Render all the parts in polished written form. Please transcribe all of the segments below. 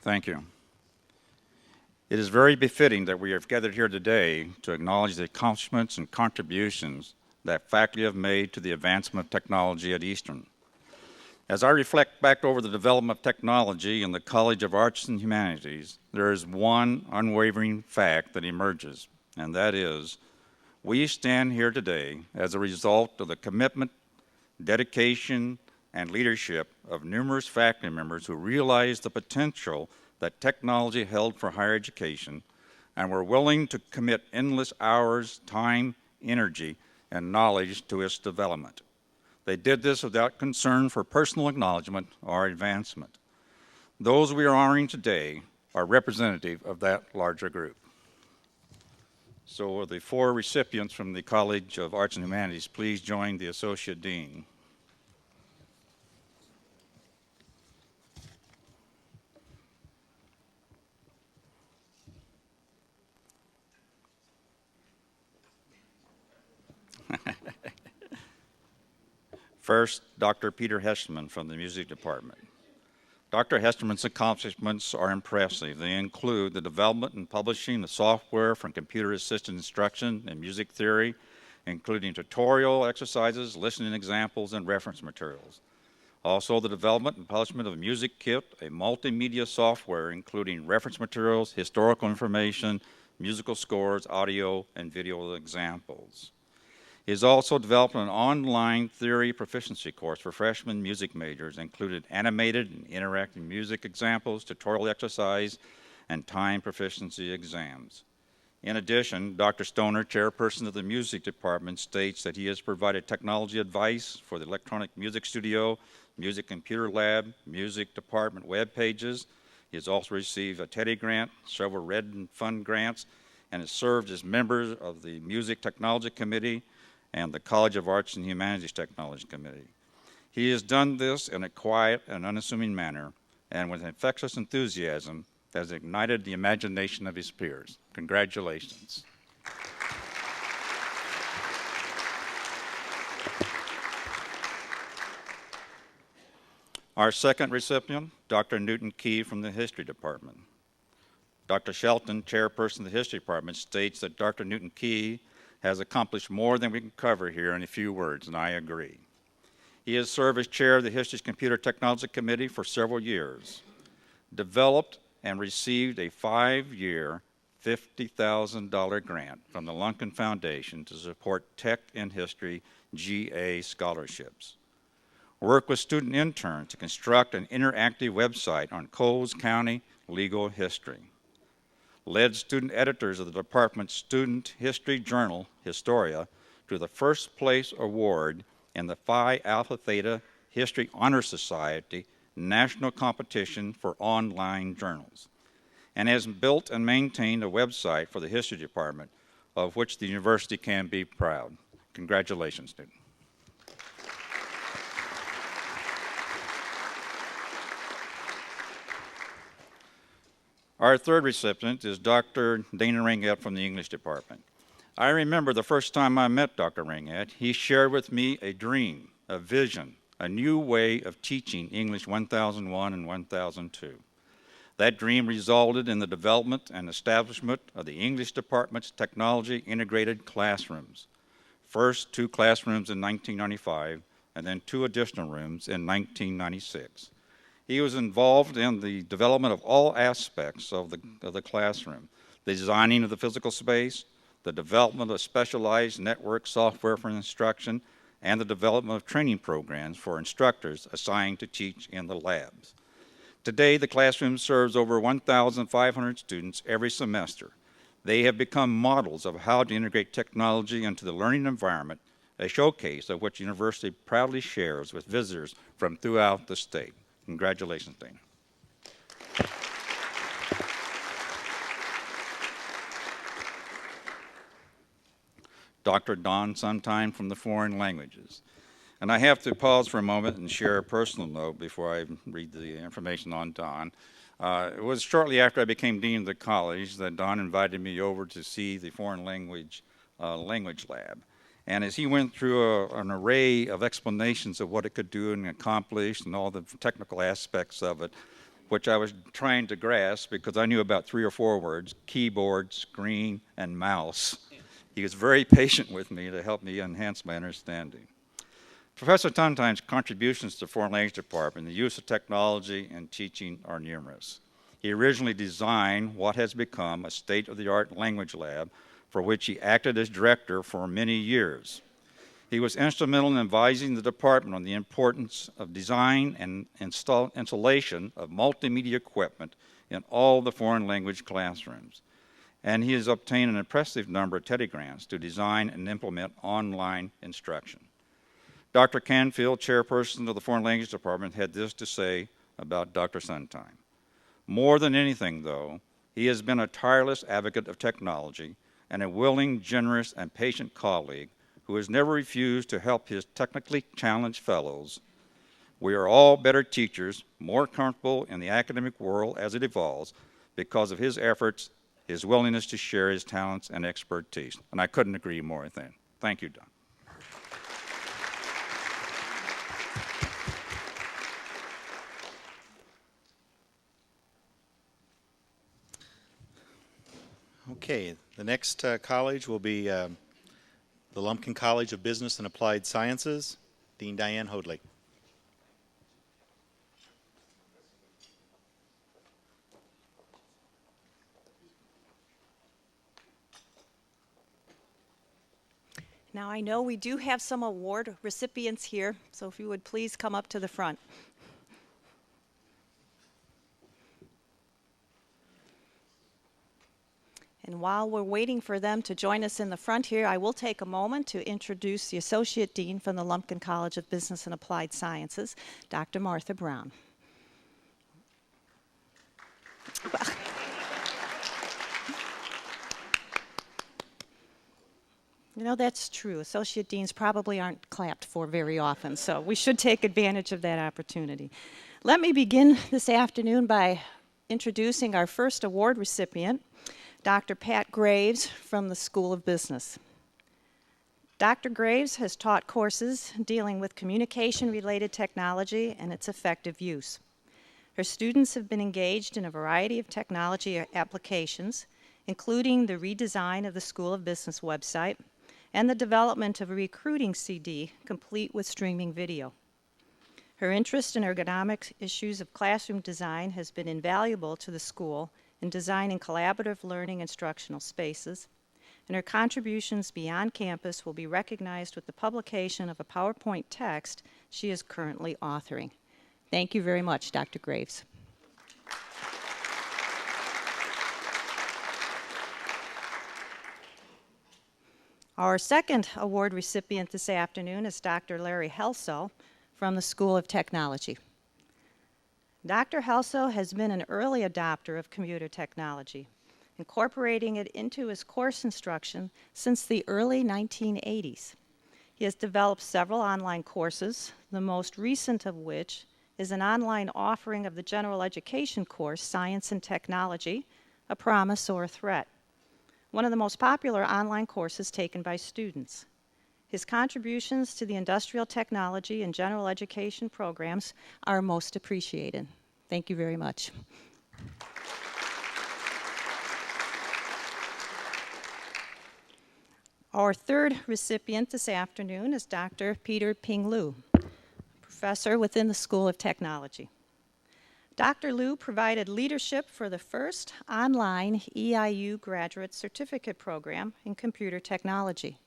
Thank you. It is very befitting that we have gathered here today to acknowledge the accomplishments and contributions that faculty have made to the advancement of technology at Eastern. As I reflect back over the development of technology in the College of Arts and Humanities, there is one unwavering fact that emerges, and that is, we stand here today as a result of the commitment, dedication, and leadership of numerous faculty members who realized the potential that technology held for higher education and were willing to commit endless hours, time, energy, and knowledge to its development. They did this without concern for personal acknowledgement or advancement. Those we are honoring today are representative of that larger group. So will the four recipients from the College of Arts and Humanities please join the Associate Dean. First, Dr. Peter Hesterman from the Music Department. Dr. Hesterman's accomplishments are impressive. They include the development and publishing of software for computer-assisted instruction in music theory, including tutorial exercises, listening examples, and reference materials. Also, the development and publishment of Music Kit, a multimedia software including reference materials, historical information, musical scores, audio, and video examples. He has also developed an online theory proficiency course for freshman music majors, including animated and interactive music examples, tutorial exercise, and time proficiency exams. In addition, Dr. Stoner, chairperson of the music department, states that he has provided technology advice for the electronic music studio, music computer lab, music department web pages. He has also received a Teddy grant, several Red Fund grants, and has served as member of the Music Technology Committee and the College of Arts and Humanities Technology Committee. He has done this in a quiet and unassuming manner, and with infectious enthusiasm has ignited the imagination of his peers. Congratulations. Our second recipient, Dr. Newton Key from the History Department. Dr. Shelton, chairperson of the History Department, states that Dr. Newton Key has accomplished more than we can cover here in a few words, and I agree. He has served as chair of the History's Computer Technology Committee for several years, developed and received a 5-year, $50,000 grant from the Lunkin Foundation to support Tech in History GA scholarships, worked with student interns to construct an interactive website on Coles County legal history, led student editors of the department's student history journal, Historia, to the first place award in the Phi Alpha Theta History Honor Society national competition for online journals, and has built and maintained a website for the history department of which the university can be proud. Congratulations, Newton. Our third recipient is Dr. Dana Ringuette from the English department. I remember the first time I met Dr. Ringuette, he shared with me a dream, a vision, a new way of teaching English 1001 and 1002. That dream resulted in the development and establishment of the English department's technology integrated classrooms. First 2 classrooms in 1995, and then 2 additional rooms in 1996. He was involved in the development of all aspects of the classroom, the designing of the physical space, the development of specialized network software for instruction, and the development of training programs for instructors assigned to teach in the labs. Today, the classroom serves over 1,500 students every semester. They have become models of how to integrate technology into the learning environment, a showcase of which the university proudly shares with visitors from throughout the state. Congratulations, Dana. Dr. Don Sundheim from the Foreign Languages. And I have to pause for a moment and share a personal note before I read the information on Don. It was shortly after I became dean of the college that Don invited me over to see the foreign language lab. And as he went through an array of explanations of what it could do and accomplish and all the technical aspects of it, which I was trying to grasp because I knew about 3 or 4 words: keyboard, screen, and mouse. He was very patient with me to help me enhance my understanding. Professor Sundheim's contributions to the Foreign Language Department, the use of technology and teaching, are numerous. He originally designed what has become a state-of-the-art language lab, for which he acted as director for many years. He was instrumental in advising the department on the importance of design and installation of multimedia equipment in all the foreign language classrooms. And he has obtained an impressive number of Teddy grants to design and implement online instruction. Dr. Canfield, chairperson of the Foreign Language Department, had this to say about Dr. Sundheim. More than anything, though, he has been a tireless advocate of technology and a willing, generous, and patient colleague who has never refused to help his technically challenged fellows. We are all better teachers, more comfortable in the academic world as it evolves because of his efforts, his willingness to share his talents and expertise. And I couldn't agree more with that. Thank you, Don. Okay, the next college will be the Lumpkin College of Business and Applied Sciences, Dean Diane Hoadley. Now I know we do have some award recipients here, so if you would please come up to the front. And while we're waiting for them to join us in the front here, I will take a moment to introduce the Associate Dean from the Lumpkin College of Business and Applied Sciences, Dr. Martha Brown. You know, that's true. Associate deans probably aren't clapped for very often, so we should take advantage of that opportunity. Let me begin this afternoon by introducing our first award recipient, Dr. Pat Graves from the School of Business. Dr. Graves has taught courses dealing with communication-related technology and its effective use. Her students have been engaged in a variety of technology applications, including the redesign of the School of Business website and the development of a recruiting CD complete with streaming video. Her interest in ergonomic issues of classroom design has been invaluable to the school in designing collaborative learning instructional spaces, and her contributions beyond campus will be recognized with the publication of a PowerPoint text she is currently authoring. Thank you very much, Dr. Graves. Our second award recipient this afternoon is Dr. Larry Helsel from the School of Technology. Dr. Helsel has been an early adopter of computer technology, incorporating it into his course instruction since the early 1980s. He has developed several online courses, the most recent of which is an online offering of the general education course, Science and Technology, A Promise or a Threat, one of the most popular online courses taken by students. His contributions to the industrial technology and general education programs are most appreciated. Thank you very much. Our third recipient this afternoon is Dr. Peter Ping Liu, professor within the School of Technology. Dr. Liu provided leadership for the first online EIU graduate certificate program in computer technology.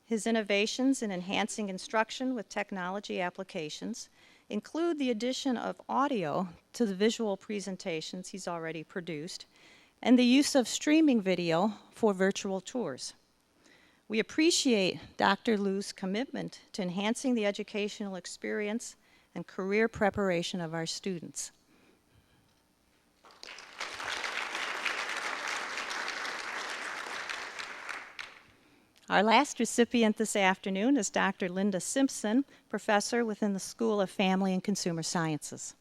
His innovations in enhancing instruction with technology applications include the addition of audio to the visual presentations he's already produced and the use of streaming video for virtual tours. We appreciate Dr. Liu's commitment to enhancing the educational experience and career preparation of our students. Our last recipient this afternoon is Dr. Linda Simpson, professor within the School of Family and Consumer Sciences.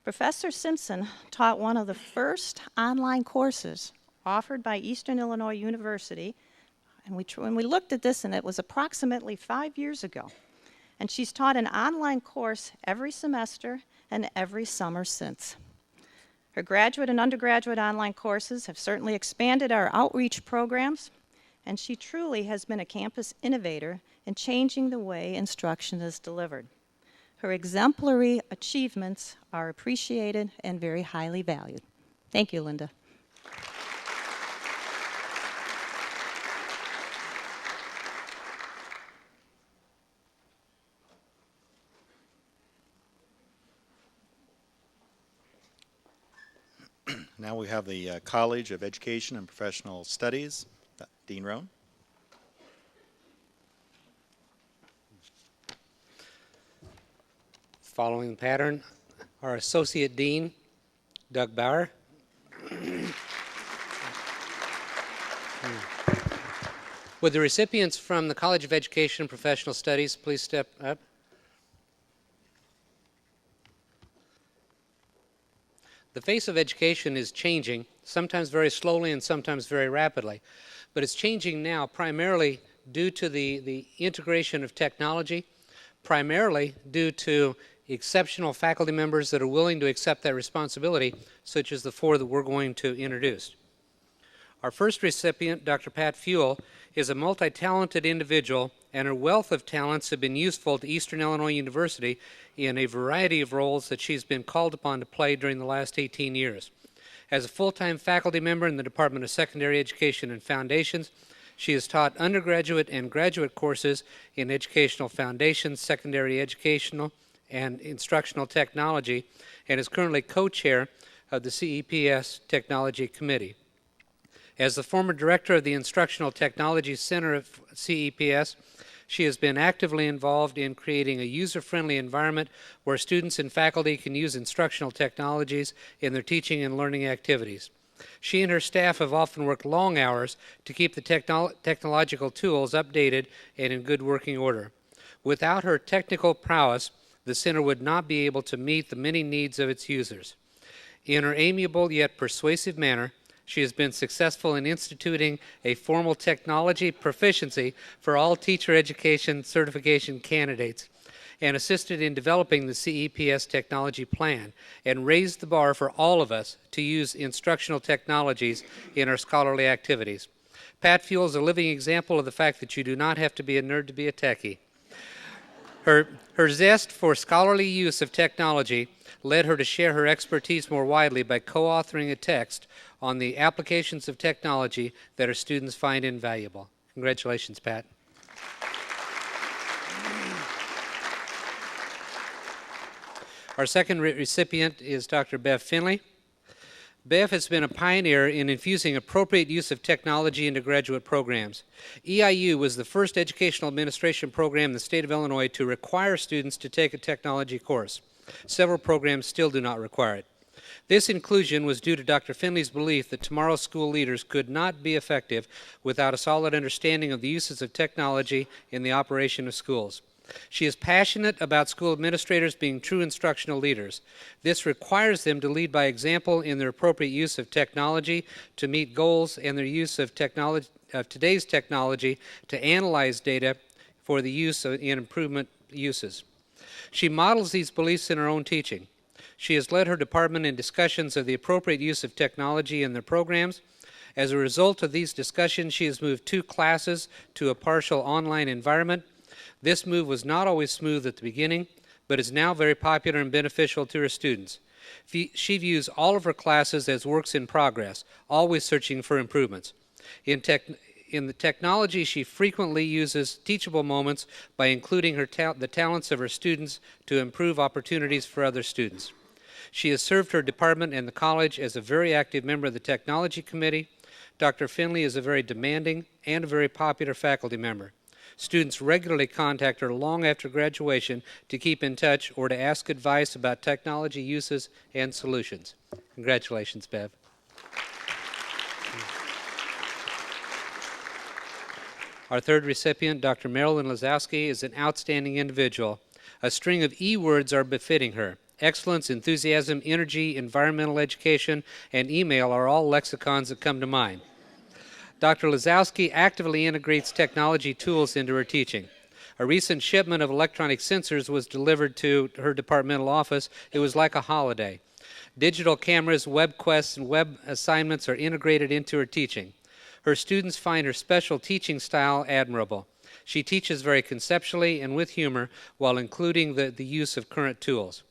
Professor Simpson taught one of the first online courses offered by Eastern Illinois University, and when we looked at this, and it was approximately 5 years ago. And she's taught an online course every semester and every summer since. Her graduate and undergraduate online courses have certainly expanded our outreach programs, and she truly has been a campus innovator in changing the way instruction is delivered. Her exemplary achievements are appreciated and very highly valued. Thank you, Linda. Now we have the College of Education and Professional Studies, Dean Roan. Following the pattern, our Associate Dean, Doug Bauer. Would the recipients from the College of Education and Professional Studies please step up? The face of education is changing, sometimes very slowly and sometimes very rapidly. But it's changing now primarily due to the integration of technology, primarily due to exceptional faculty members that are willing to accept that responsibility, such as the four that we're going to introduce. Our first recipient, Dr. Pat Fewell, is a multi-talented individual, and her wealth of talents have been useful to Eastern Illinois University in a variety of roles that she's been called upon to play during the last 18 years. As a full-time faculty member in the Department of Secondary Education and Foundations, she has taught undergraduate and graduate courses in educational foundations, secondary educational, and instructional technology, and is currently co-chair of the CEPS Technology Committee. As the former director of the Instructional Technology Center of CEPS, she has been actively involved in creating a user-friendly environment where students and faculty can use instructional technologies in their teaching and learning activities. She and her staff have often worked long hours to keep the technological tools updated and in good working order. Without her technical prowess, the center would not be able to meet the many needs of its users. In her amiable yet persuasive manner, she has been successful in instituting a formal technology proficiency for all teacher education certification candidates, and assisted in developing the CEPS technology plan, and raised the bar for all of us to use instructional technologies in our scholarly activities. Pat Fewell is a living example of the fact that you do not have to be a nerd to be a techie. Her zest for scholarly use of technology led her to share her expertise more widely by co-authoring a text on the applications of technology that her students find invaluable. Congratulations, Pat. Our second recipient is Dr. Bev Findley. Bev has been a pioneer in infusing appropriate use of technology into graduate programs. EIU was the first educational administration program in the state of Illinois to require students to take a technology course. Several programs still do not require it. This inclusion was due to Dr. Findley's belief that tomorrow's school leaders could not be effective without a solid understanding of the uses of technology in the operation of schools. She is passionate about school administrators being true instructional leaders. This requires them to lead by example in their appropriate use of technology to meet goals, and their use of today's technology to analyze data for the use in improvement uses. She models these beliefs in her own teaching. She has led her department in discussions of the appropriate use of technology in their programs. As a result of these discussions, she has moved 2 classes to a partial online environment. This move was not always smooth at the beginning, but is now very popular and beneficial to her students. She views all of her classes as works in progress, always searching for improvements. In the technology, she frequently uses teachable moments by including the talents of her students to improve opportunities for other students. She has served her department and the college as a very active member of the Technology Committee. Dr. Findley is a very demanding and a very popular faculty member. Students regularly contact her long after graduation to keep in touch or to ask advice about technology uses and solutions. Congratulations, Bev. Our third recipient, Dr. Marylin Lisowski, is an outstanding individual. A string of E words are befitting her. Excellence, enthusiasm, energy, environmental education, and email are all lexicons that come to mind. Dr. Lisowski actively integrates technology tools into her teaching. A recent shipment of electronic sensors was delivered to her departmental office. It was like a holiday. Digital cameras, web quests, and web assignments are integrated into her teaching. Her students find her special teaching style admirable. She teaches very conceptually and with humor while including the use of current tools.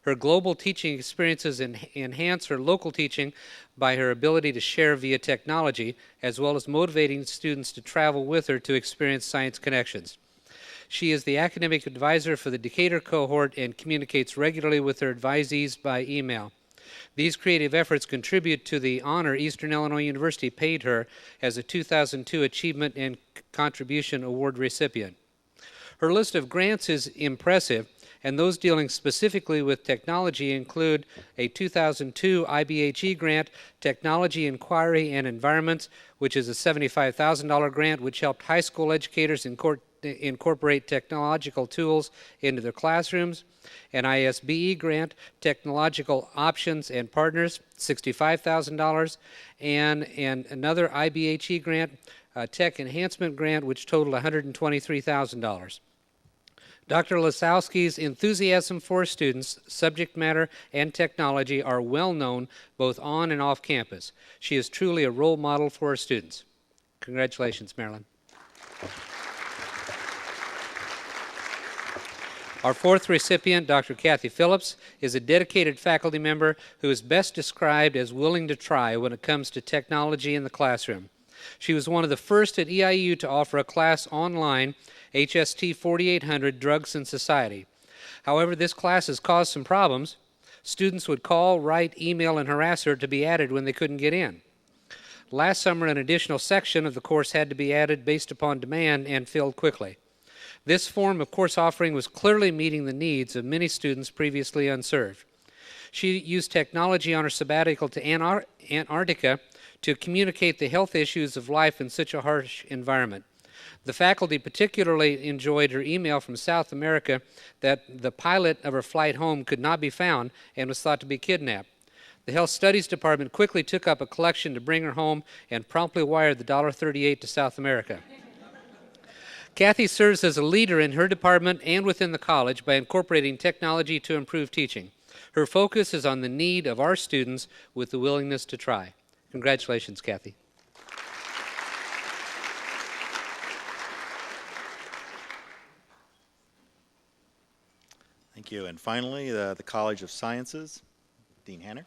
Her global teaching experiences enhance her local teaching by her ability to share via technology, as well as motivating students to travel with her to experience science connections. She is the academic advisor for the Decatur cohort and communicates regularly with her advisees by email. These creative efforts contribute to the honor Eastern Illinois University paid her as a 2002 Achievement and Contribution Award recipient. Her list of grants is impressive, and those dealing specifically with technology include a 2002 IBHE grant, Technology Inquiry and Environments, which is a $75,000 grant which helped high school educators incorporate technological tools into their classrooms, an ISBE grant, Technological Options and Partners, $65,000, and another IBHE grant, Tech Enhancement Grant, which totaled $123,000. Dr. Lisowski's enthusiasm for students, subject matter, and technology are well known both on and off campus. She is truly a role model for her students. Congratulations, Marylin. Our fourth recipient, Dr. Kathy Phillips, is a dedicated faculty member who is best described as willing to try when it comes to technology in the classroom. She was one of the first at EIU to offer a class online, HST 4800, Drugs and Society. However, this class has caused some problems. Students would call, write, email, and harass her to be added when they couldn't get in. Last summer, an additional section of the course had to be added based upon demand and filled quickly. This form of course offering was clearly meeting the needs of many students previously unserved. She used technology on her sabbatical to Antarctica to communicate the health issues of life in such a harsh environment. The faculty particularly enjoyed her email from South America that the pilot of her flight home could not be found and was thought to be kidnapped. The Health Studies Department quickly took up a collection to bring her home and promptly wired the $1.38 to South America. Kathy serves as a leader in her department and within the college by incorporating technology to improve teaching. Her focus is on the need of our students with the willingness to try. Congratulations, Kathy. Thank you. And finally, the College of Sciences, Dean Hanner.